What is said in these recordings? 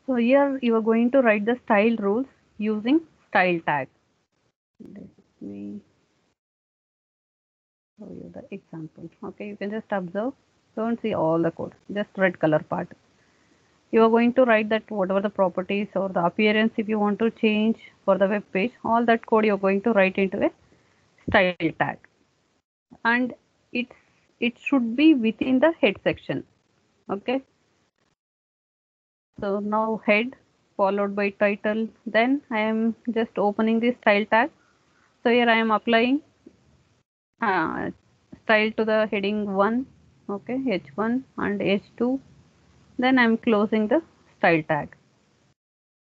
So here you are going to write the style rules using style tag. Let me show you the example. Okay, you can just observe. Don't see all the code, just red color part. You are going to write that whatever the properties or the appearance if you want to change for the web page, all that code you're going to write into a style tag. And it's it should be within the head section. Okay. So now head followed by title. Then I am just opening the style tag. So here I am applying uh, style to the heading 1. Okay, H1 and H2. Then I am closing the style tag.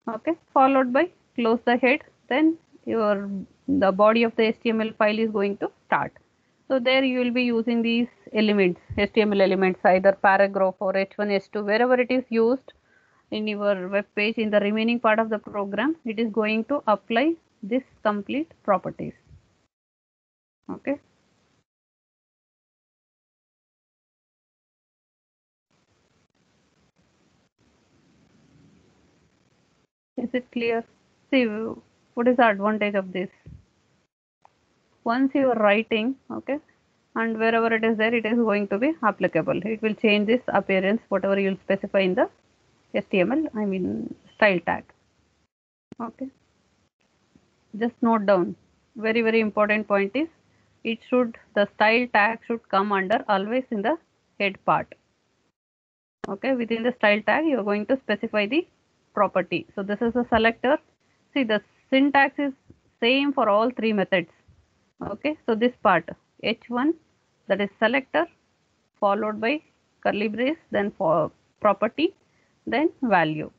Okay, followed by close the head. Then the body of the HTML file is going to start. So there you will be using these elements, HTML elements, either paragraph or H1, H2, wherever it is used in your web page in the remaining part of the program, it is going to apply this complete properties. Okay. Is it clear? See, what is the advantage of this? Once you are writing, okay, and wherever it is there, it is going to be applicable. It will change this appearance, whatever you will specify in the HTML, I mean style tag. Okay. Just note down. Very, very important point is the style tag should come under always in the head part. Okay, within the style tag, you are going to specify the property. So this is a selector. See, the syntax is same for all three methods. Okay, so this part H1, that is selector, followed by curly brace, then for property, then value.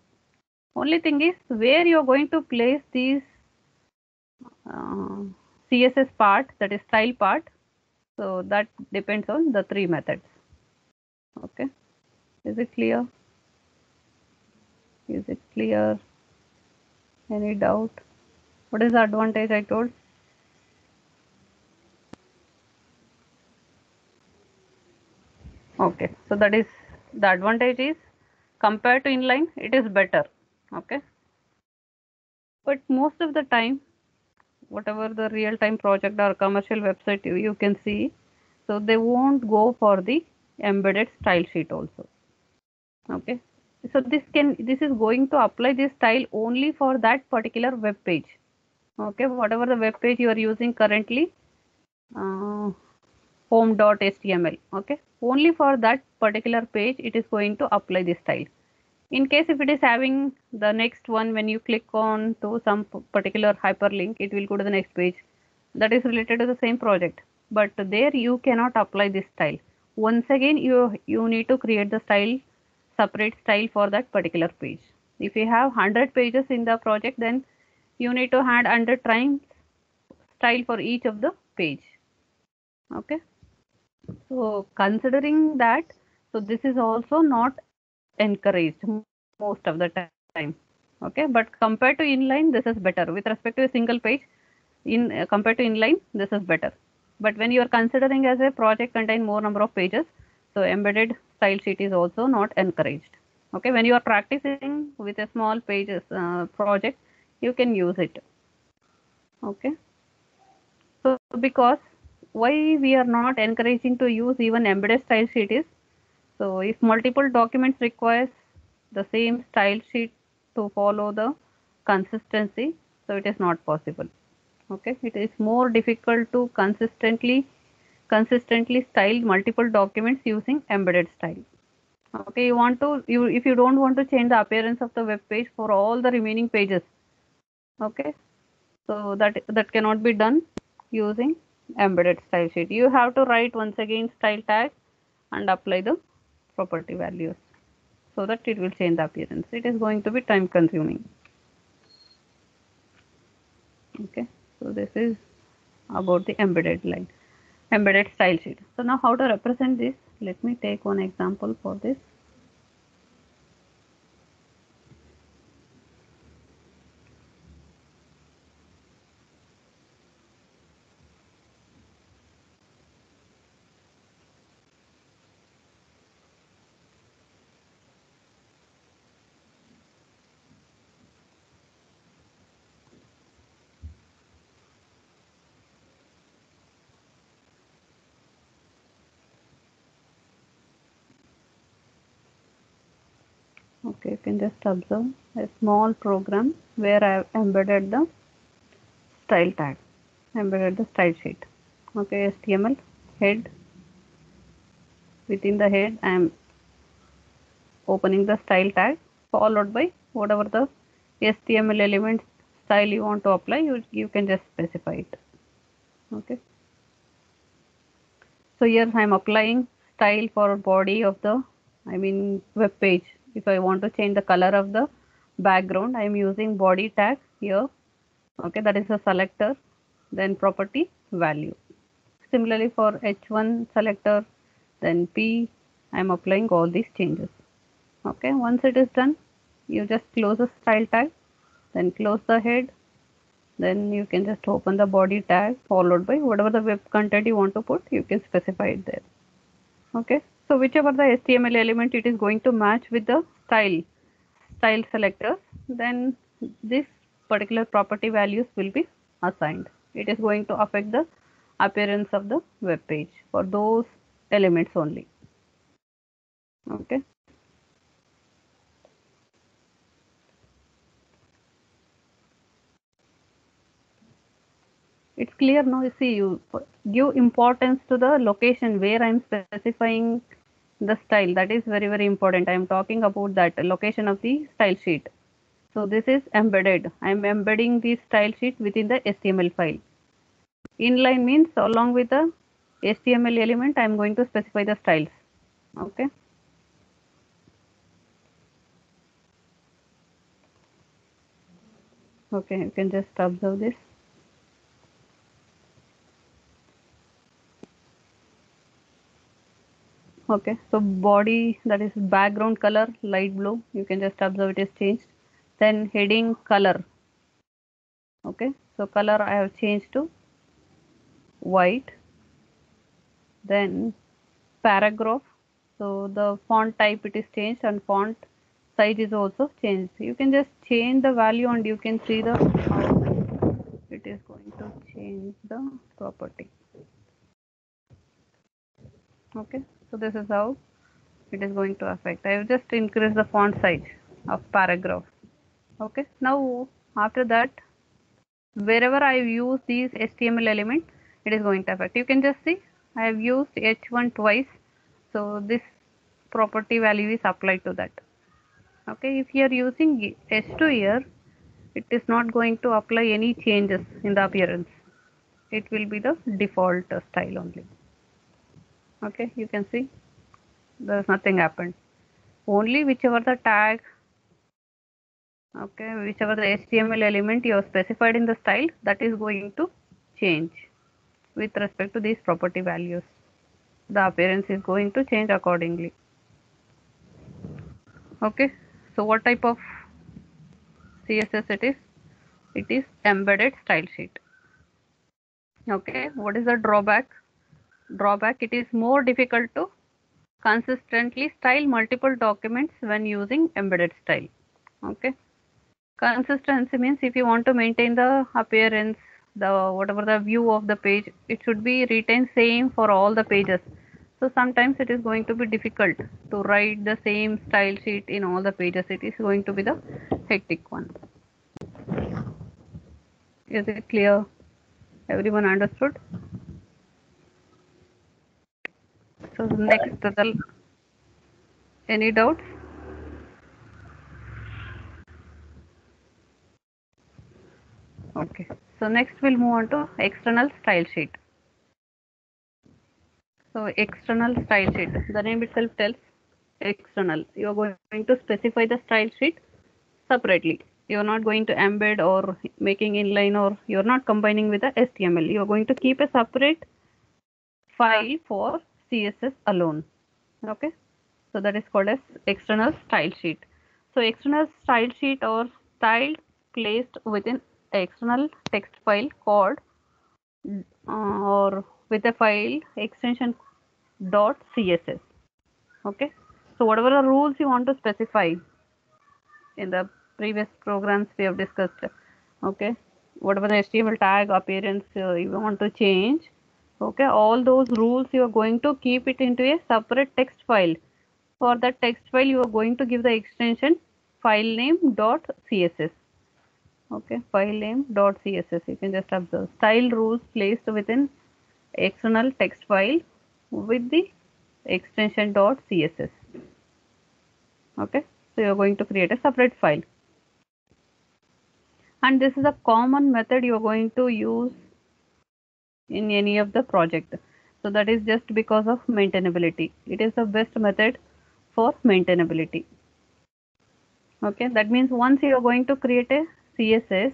Only thing is where you are going to place these CSS part, that is style part. So that depends on the three methods. Okay, is it clear? Is it clear? Any doubt? What is the advantage I told? Okay, so that is the advantage is compared to inline, it is better. Okay, but most of the time, whatever the real-time project or commercial website you can see, so they won't go for the embedded style sheet also. Okay, so this is going to apply this style only for that particular web page. Okay, whatever the web page you are using currently, uh, home.html. Okay, only for that particular page it is going to apply this style. In case if it is having the next one, when you click on to some particular hyperlink, it will go to the next page that is related to the same project, but there you cannot apply this style. Once again you need to create the style, separate style for that particular page. If you have 100 pages in the project, then you need to add 100 times style for each of the page. Okay, so considering that, so this is also not encouraged most of the time. Okay, but compared to inline, this is better with respect to a single page. In compared to inline, this is better. But when you are considering as a project contain more number of pages, so embedded style sheet is also not encouraged. Okay, when you are practicing with a small pages project, you can use it. Okay, so because why we are not encouraging to use even embedded style sheet is, so if multiple documents requires the same style sheet to follow the consistency, so it is not possible. Okay, it is more difficult to consistently style multiple documents using embedded style. Okay, you if you don't want to change the appearance of the web page for all the remaining pages. Okay, so that cannot be done using embedded style sheet. You have to write once again style tag and apply the property values so that it will change the appearance. It is going to be time consuming. Okay, so this is about the embedded style sheet. So now how to represent this? Let me take one example for this. Okay, you can just observe a small program where I have embedded the style tag, embedded the style sheet. Okay, HTML head. Within the head, I am opening the style tag followed by whatever the HTML element style you want to apply. You can just specify it. Okay. So here I am applying style for body of the, web page. If I want to change the color of the background, I am using body tag here. Okay, that is a selector, then property value. Similarly for H1 selector, then P, I am applying all these changes. Okay, once it is done, you just close the style tag, then close the head, then you can just open the body tag followed by whatever the web content you want to put, you can specify it there. Okay, so whichever the HTML element it is going to match with the style selectors, then this particular property values will be assigned. It is going to affect the appearance of the web page for those elements only. Okay. It's clear now. You see, you give importance to the location where I'm specifying the style. That is very, very important. I'm talking about that location of the style sheet. So this is embedded. I'm embedding the style sheet within the HTML file. Inline means along with the HTML element, I'm going to specify the styles. Okay. Okay, you can just observe this. Okay, so body, that is background color light blue, you can just observe it is changed. Then heading color. Okay, so color I have changed to white. Then paragraph, so the font type it is changed and font size is also changed. You can just change the value and you can see the how it is going to change the property. Okay, so this is how it is going to affect. I have just increased the font size of paragraph. Okay, now after that, wherever I use these HTML element, it is going to affect. You can just see I have used H1 twice, so this property value is applied to that. Okay, if you are using H2 here, it is not going to apply any changes in the appearance. It will be the default style only. Okay, you can see there's nothing happened. Only whichever the tag, okay, whichever the HTML element you have specified in the style, that is going to change with respect to these property values. The appearance is going to change accordingly. Okay, so what type of CSS it is? It is embedded style sheet. Okay, what is the drawback? Drawback, it is more difficult to consistently style multiple documents when using embedded style. Okay, consistency means if you want to maintain the appearance, the whatever the view of the page, it should be retained same for all the pages. So sometimes it is going to be difficult to write the same style sheet in all the pages. It is going to be the hectic one. Is it clear? Everyone understood? So next, any doubts? Okay. So next we'll move on to external style sheet. So external style sheet, the name itself tells external. You are going to specify the style sheet separately. You are not going to embed or making inline, or you are not combining with the HTML. You are going to keep a separate file for CSS alone. Okay. So that is called as external style sheet. So external style sheet or style placed within external text file called or with a file extension .css. Okay, so whatever the rules you want to specify in the previous programs we have discussed, okay, whatever the HTML tag appearance you want to change, okay, all those rules you are going to keep it into a separate text file. For that text file you are going to give the extension file name dot css. Okay, file name dot css. You can just observe style rules placed within external text file with the extension dot css. Okay, so you are going to create a separate file, and this is a common method you are going to use in any of the project. So that is just because of maintainability. It is the best method for maintainability. Okay, that means once you are going to create a css,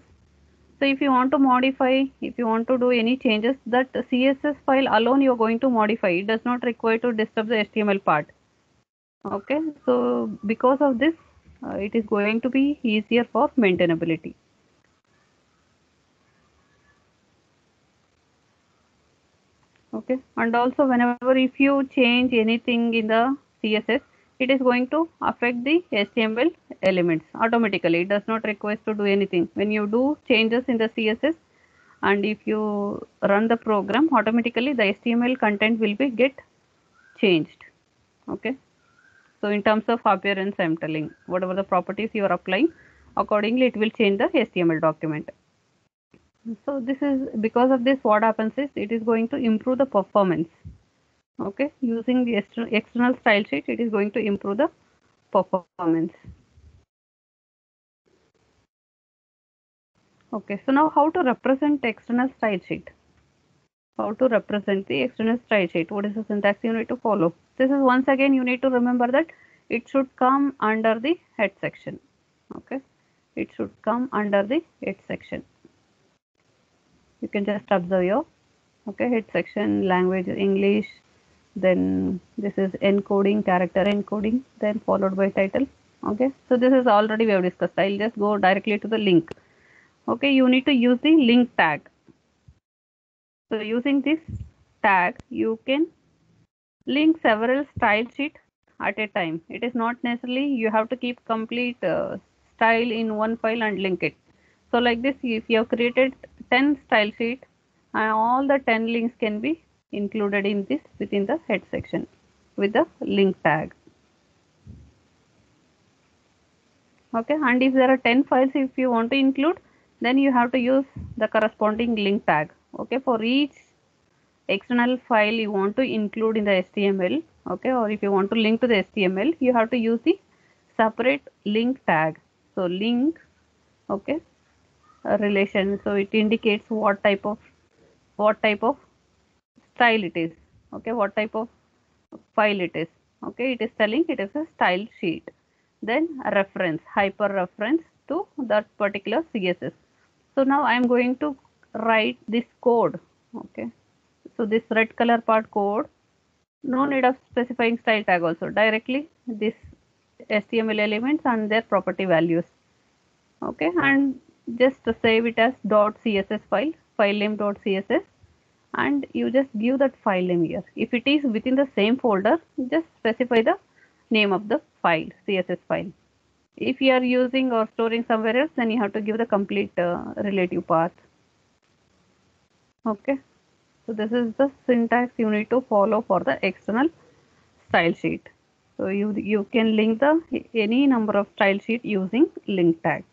so if you want to modify, if you want to do any changes, that css file alone you are going to modify. It does not require to disturb the html part. Okay, so because of this, it is going to be easier for maintainability. Okay, and also whenever if you change anything in the css, it is going to affect the html elements automatically. It does not require to do anything. When you do changes in the css, and if you run the program, automatically the html content will be get changed. Okay, so in terms of appearance, I'm telling whatever the properties you are applying, accordingly it will change the html document. So this is because of this, what happens is it is going to improve the performance. Okay, using the external style sheet, it is going to improve the performance. Okay, so now how to represent external style sheet? How to represent the external style sheet? What is the syntax you need to follow? This is once again you need to remember that it should come under the head section. Okay, it should come under the head section. You can just observe your head section, language English, then this is encoding, character encoding, then followed by title. Okay, so this is already we have discussed. I'll just go directly to the link. Okay, you need to use the link tag. So using this tag, you can link several style sheet at a time. It is not necessarily you have to keep complete style in one file and link it. So like this, if you have created 10 style sheet, all the 10 links can be included in this within the head section with the link tag. Okay, and if there are 10 files if you want to include, then you have to use the corresponding link tag. Okay, for each external file you want to include in the HTML, okay, or if you want to link to the HTML, you have to use the separate link tag. So link, okay, relation, so it indicates what type of style it is. Okay, what type of file it is. Okay, it is telling it is a style sheet. Then a reference, hyper reference to that particular CSS. So now I am going to write this code. Okay, so this red color part code, no need of specifying style tag also, directly this HTML elements and their property values. Okay, and just save it as .css file name .css, and you just give that file name here. If it is within the same folder, just specify the name of the file, CSS file. If you are using or storing somewhere else, then you have to give the complete relative path. Okay, so this is the syntax you need to follow for the external style sheet. So you can link the any number of style sheet using link tag.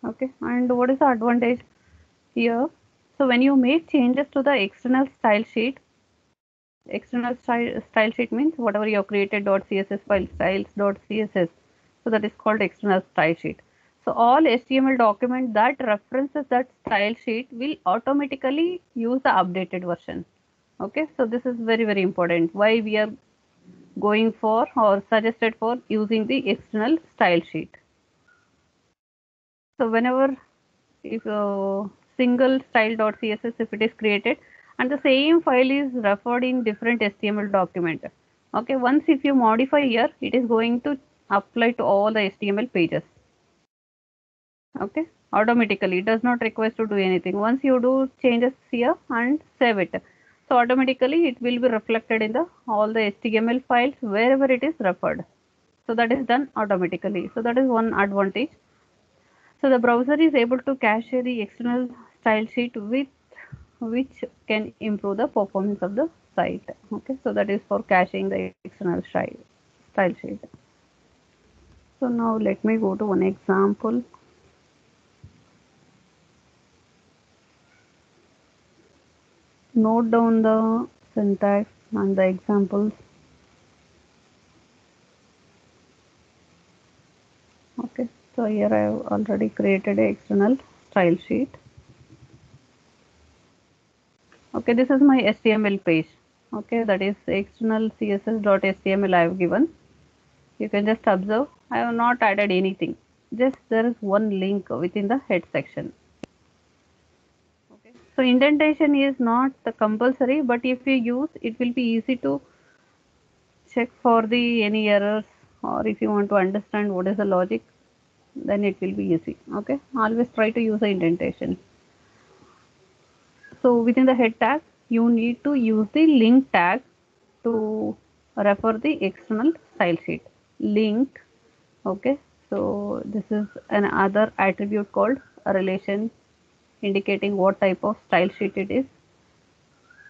Okay, and what is the advantage here? So when you make changes to the external style sheet, style sheet means whatever you have created .css file, styles.css, so that is called external style sheet. So all HTML document that references that style sheet will automatically use the updated version. Okay, so this is very important, why we are going for or suggested for using the external style sheet. So whenever if single style.css if it is created and the same file is referred in different HTML document, okay, once if you modify here, it is going to apply to all the HTML pages. Okay, automatically it does not require to do anything. Once you do changes here and save it, so automatically it will be reflected in the all the HTML files wherever it is referred. So that is done automatically. So that is one advantage. So the browser is able to cache the external style sheet with which can improve the performance of the site. Okay, so that is for caching the external style sheet. So now let me go to one example. Note down the syntax and the examples. Okay, so here I have already created a external style sheet. Okay, this is my HTML page. Okay, that is external css.html I have given. You can just observe I have not added anything. Just there is one link within the head section. Okay, so indentation is not the compulsory, but if you use it will be easy to check for the any errors, or if you want to understand what is the logic, then it will be easy. Okay, always try to use the indentation. So within the head tag you need to use the link tag to refer the external style sheet link. Okay, so this is another attribute called a relation, indicating what type of style sheet it is.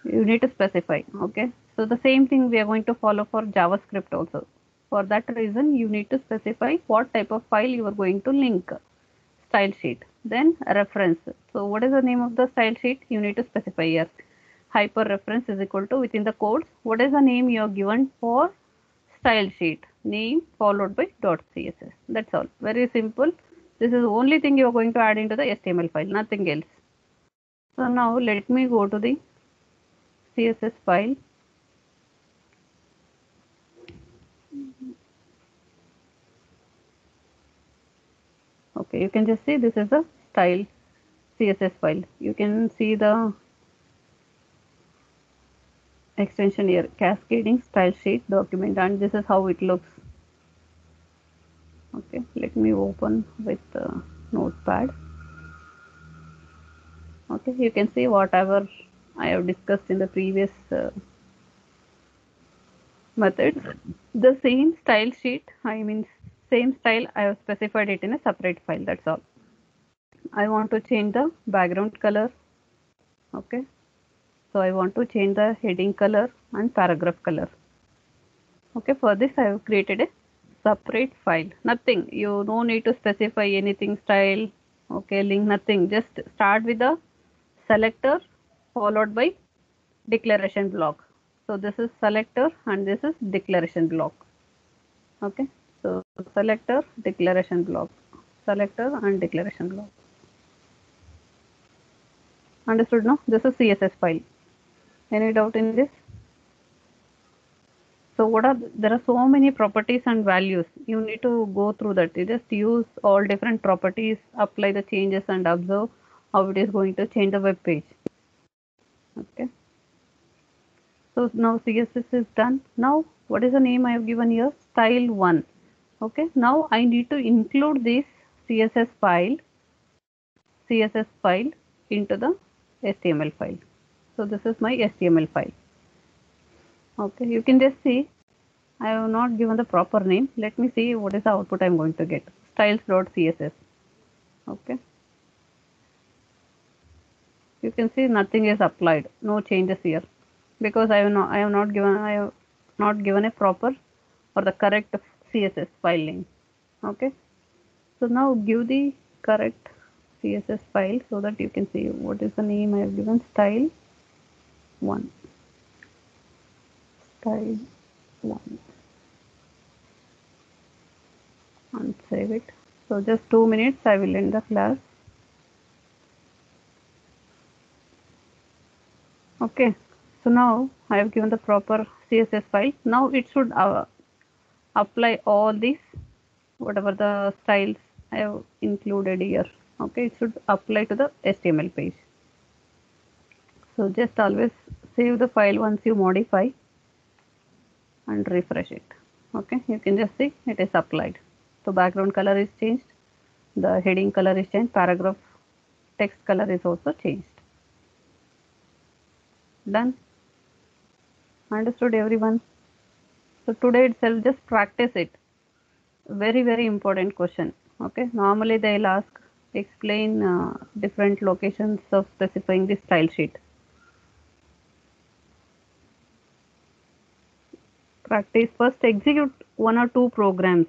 You need to specify. Okay, so the same thing we are going to follow for JavaScript also. For that reason you need to specify what type of file you are going to link. Style sheet, then reference. So what is the name of the style sheet? You need to specify here. Hyper reference is equal to, within the codes, what is the name you have given for style sheet? Name followed by .css. That's all. Very simple. This is the only thing you are going to add into the HTML file, nothing else. So now let me go to the CSS file. Okay, you can just see this is the style CSS file. You can see the extension here, cascading style sheet document, and this is how it looks. Okay, let me open with notepad. Okay, you can see whatever I have discussed in the previous methods. The same style sheet, I mean same style, I have specified it in a separate file. That's all. I want to change the background color. Okay, so I want to change the heading color and paragraph color. Okay, for this I have created a separate file. Nothing, you no need to specify anything, style, okay, link, nothing. Just start with the selector followed by declaration block. So this is selector and this is declaration block. Okay, so selector, declaration block, selector and declaration block. Understood now? This is CSS file. Any doubt in this? So what are, there are so many properties and values. You need to go through that. You just use all different properties, apply the changes and observe how it is going to change the web page. Okay. So now CSS is done. Now what is the name I have given here? Style 1. Okay. Now I need to include this CSS file into the HTML file. So this is my HTML file. Okay. You can just see I have not given the proper name. Let me see what is the output I am going to get. Styles.css. Okay. You can see nothing is applied. No changes here because I have not given a proper or the correct CSS file name. Okay. So now give the correct CSS file so that you can see what is the name I have given. Style 1. Style 1. And save it. So just 2 minutes I will end the class. Okay, so now I have given the proper CSS file. Now it should apply all these whatever the styles I have included here. Okay, it should apply to the HTML page. So just always save the file once you modify and refresh it. Okay, you can just see it is applied. So background color is changed, the heading color is changed, paragraph text color is also changed. Done. Understood everyone? So today itself just practice it. Very important question. Okay, normally they'll ask explain different locations of specifying the style sheet. Practice first, execute one or two programs.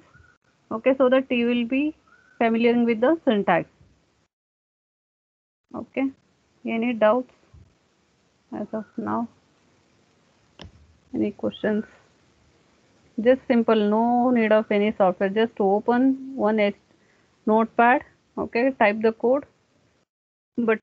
Okay, so that you will be familiar with the syntax. Okay, any doubts as of now? Any questions? Just simple, no need of any software. Just open one notepad. Okay, type the code. But